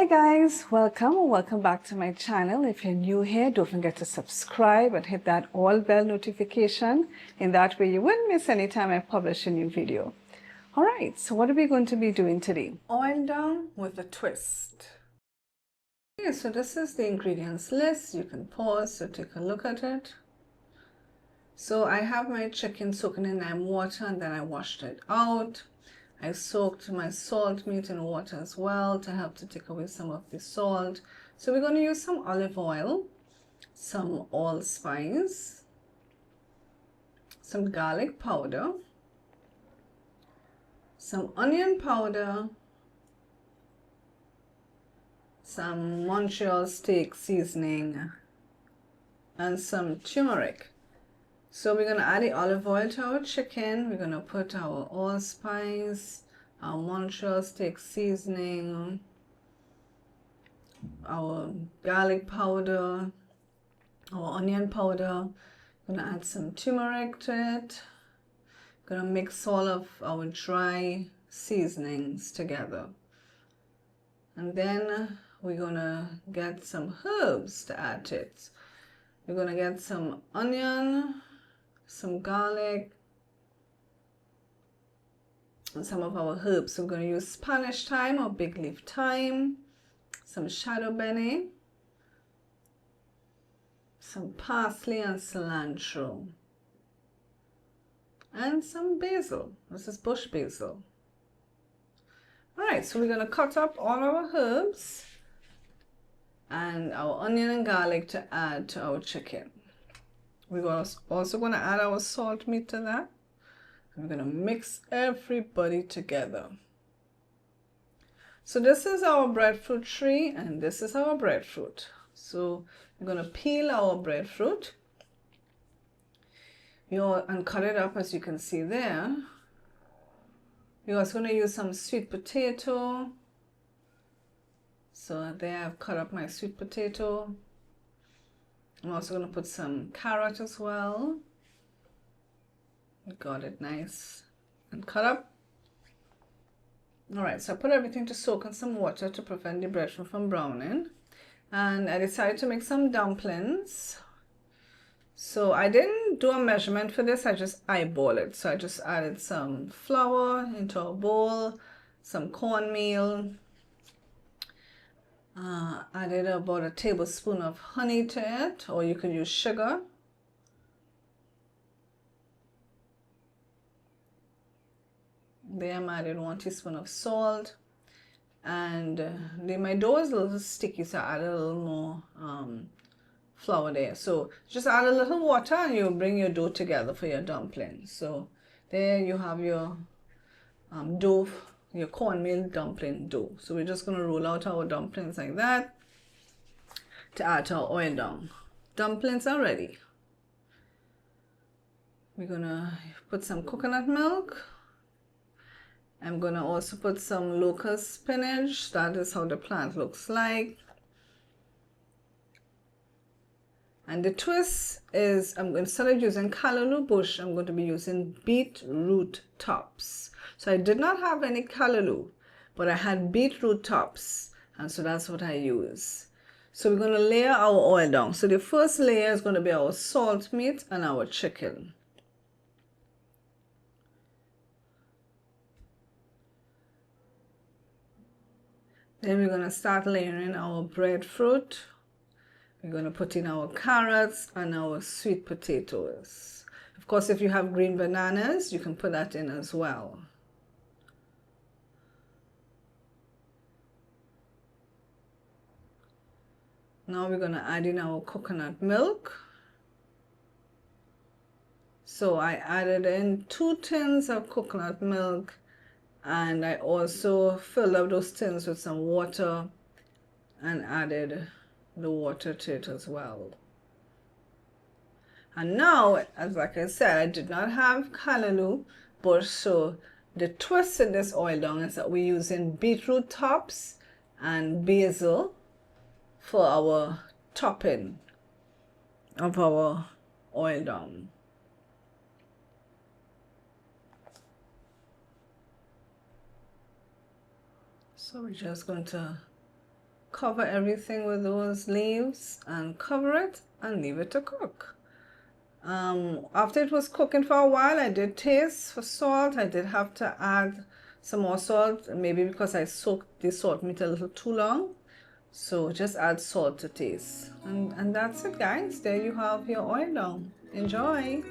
Hi guys, welcome back to my channel. If you're new here, don't forget to subscribe and hit that all bell notification. In that way you won't miss any time I publish a new video. Alright, so what are we going to be doing today? Oil down with a twist. Okay, so this is the ingredients list. You can pause to take a look at it. So I have my chicken soaking in lime water and then I washed it out. I soaked my salt meat in water as well to help to take away some of the salt. So we're going to use some olive oil, some allspice, some garlic powder, some onion powder, some Montreal steak seasoning, and some turmeric. So we're going to add the olive oil to our chicken. We're going to put our allspice, our Montreal steak seasoning, our garlic powder, our onion powder. We're going to add some turmeric to it. Going to mix all of our dry seasonings together. And then we're going to get some herbs to add to it. We're going to get some onion, some garlic, and some of our herbs. So we're going to use Spanish thyme or big leaf thyme, some shadow bene, some parsley and cilantro, and some basil. This is bush basil. Alright, so we're going to cut up all our herbs and our onion and garlic to add to our chicken. We're also going to add our salt meat to that. We're going to mix everybody together. So this is our breadfruit tree and this is our breadfruit. So we're going to peel our breadfruit and cut it up as you can see there. We're also going to use some sweet potato. So there I've cut up my sweet potato. I'm also going to put some carrot as well. Got it nice and cut up. Alright, so I put everything to soak in some water to prevent the breadfruit from browning. And I decided to make some dumplings. So I didn't do a measurement for this, I just eyeball it. So I just added some flour into a bowl, some cornmeal. Added about a tablespoon of honey to it, or you could use sugar. There I'm adding 1 teaspoon of salt. And my dough is a little sticky, so I add a little more flour there. So just add a little water and you'll bring your dough together for your dumpling. So there you have your dough, your cornmeal dumpling dough. So we're just going to roll out our dumplings like that to add to our oil down. Dumplings are ready. We're going to put some coconut milk. I'm going to also put some locust spinach. That is how the plant looks like. And the twist is, instead of using callaloo bush, I'm going to be using beetroot tops. So I did not have any callaloo, but I had beetroot tops, and so that's what I use. So we're going to layer our oil down. So the first layer is going to be our salt meat and our chicken. Then we're going to start layering our breadfruit. We're going to put in our carrots and our sweet potatoes. Of course, if you have green bananas, you can put that in as well. Now we're going to add in our coconut milk. So I added in 2 tins of coconut milk, and I also filled up those tins with some water and added the water to it as well. And now, as like I said, I did not have callaloo bush, so the twist in this oil down is that we're using beetroot tops and basil for our topping of our oil down. So we're just going to cover everything with those leaves and cover it and leave it to cook. After it was cooking for a while, I did taste for salt. I did have to add some more salt, maybe because I soaked the salt meat a little too long. So just add salt to taste. And that's it, guys. There you have your oil now. Enjoy.